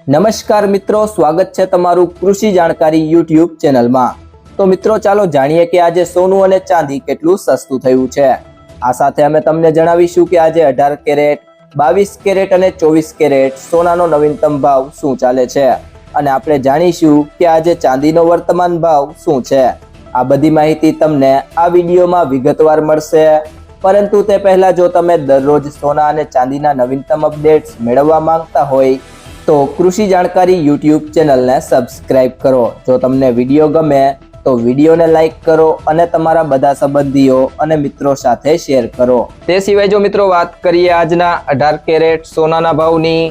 નમસ્કાર મિત્રો, સ્વાગત છે તમારું કૃષિ જાણકારી યુટ્યુબ ચેનલમાં। તો મિત્રો ચાલો જાણીએ કે આજે સોનું અને ચાંદી કેટલું સસ્તું થયું છે। આ સાથે અમે તમને જણાવીશું કે આજે 18 કેરેટ, 22 કેરેટ અને 24 કેરેટ સોનાનો નવીનતમ ભાવ શું ચાલે છે અને આપણે જાણીશું કે આજે ચાંદીનો વર્તમાન ભાવ શું છે। આ બધી માહિતી તમને આ વિડીયોમાં વિગતવાર મળશે, પરંતુ તે પહેલા જો તમે દરરોજ સોના અને ચાંદીના નવીનતમ અપડેટ્સ મેળવવા માંગતા હોય તો કૃષિ જાણકારી યુટ્યુબ ચેનલને સબસ્ક્રાઇબ કરો। જો તમને વિડીયો ગમે તો વિડીયોને લાઈક કરો અને તમારા બધા સંબંધીઓ અને મિત્રો સાથે શેર કરો। તે સિવાય જો મિત્રો વાત કરીએ આજના 18 કેરેટ સોનાના ભાવની,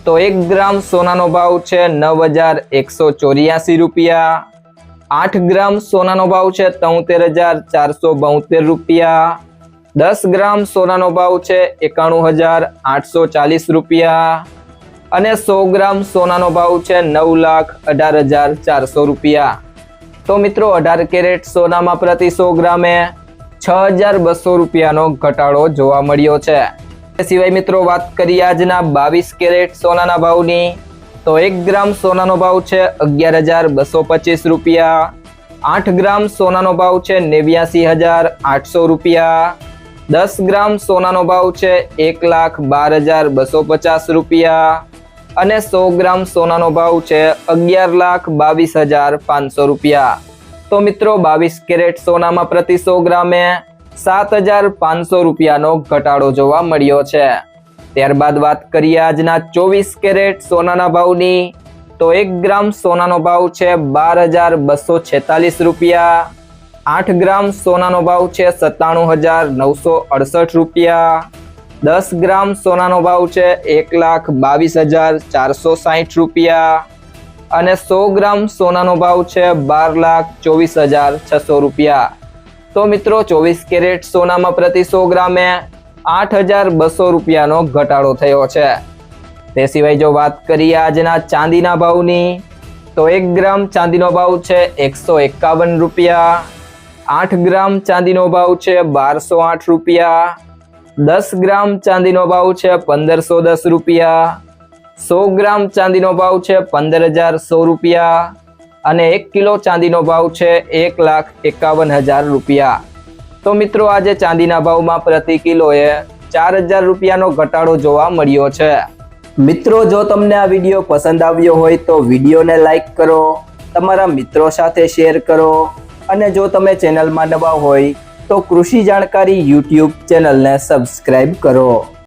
તો 1 ગ્રામ સોનાનો ભાવ છે 9,184 રૂપિયા। 8 ગ્રામ સોનાનો ભાવ છે 73,472 રૂપિયા। 10 ગ્રામ સોનાનો ભાવ છે 91,840 રૂપિયા અને 100 ગ્રામ સોનાનો ભાવ છે 9,18,400 રૂપિયા। તો મિત્રો 18 કેરેટ સોનામાં પ્રતિ 100 ગ્રામે 6,200 રૂપિયાનો ઘટાડો જોવા મળ્યો છે। તે સિવાય મિત્રો વાત કરીએ આજના 22 કેરેટ સોનાના ભાવની, તો 1 ગ્રામ સોનાનો ભાવ છે 11,225 રૂપિયા। 8 ગ્રામ સોનાનો ભાવ છે 89,800 રૂપિયા। 10 ગ્રામ સોનાનો ભાવ છે 1,12,250 રૂપિયા અને 100 ગ્રામ સોનાનો ભાવ છે 11,22,500 રૂપિયા। તો મિત્રો 22 કેરેટ સોનામાં પ્રતિ 100 ગ્રામે 7,500 રૂપિયાનો ઘટાડો જોવા મળ્યો છે। ત્યારબાદ વાત કરીએ આજના 24 કેરેટ સોનાના ભાવની, તો 1 ગ્રામ સોનાનો ભાવ છે 12,246 રૂપિયા। 8 ગ્રામ સોનાનો ભાવ છે 97,968 રૂપિયા। 10 ગ્રામ સોનાનો ભાવ છે 1,22,460 રૂપિયા અને 100 ગ્રામ સોનાનો ભાવ છે 12,24,600 રૂપિયા। તો મિત્રો 24 કેરેટ સોનામાં પ્રતિ 100 ગ્રામે 8,200 રૂપિયાનો ઘટાડો થયો છે। તે સિવાય જો વાત કરીએ આજના ચાંદીના ભાવની, તો 1 ગ્રામ ચાંદીનો ભાવ છે 151 રૂપિયા। 8 ગ્રામ ચાંદીનો ભાવ છે 1,208 રૂપિયા। 10 ગ્રામ ચાંદીનો ભાવ છે 1,510 રૂપિયા। 100 ગ્રામ ચાંદીનો ભાવ છે 15,100 રૂપિયા અને 1 કિલો ચાંદીનો ભાવ છે 1,51,000 રૂપિયા। તો મિત્રો આજે ચાંદીના ભાવમાં પ્રતિ કિલોએ 4,000 રૂપિયાનો ઘટાડો જોવા મળ્યો છે। મિત્રો જો તમને આ વિડીયો પસંદ આવ્યો હોય તો વિડીયોને લાઈક કરો, તમારા મિત્રો સાથે શેર કરો અને જો તમે ચેનલમાં નવા હોય તો કૃષિ જાણકારી યુટ્યુબ ચેનલને સબસ્ક્રાઇબ કરો।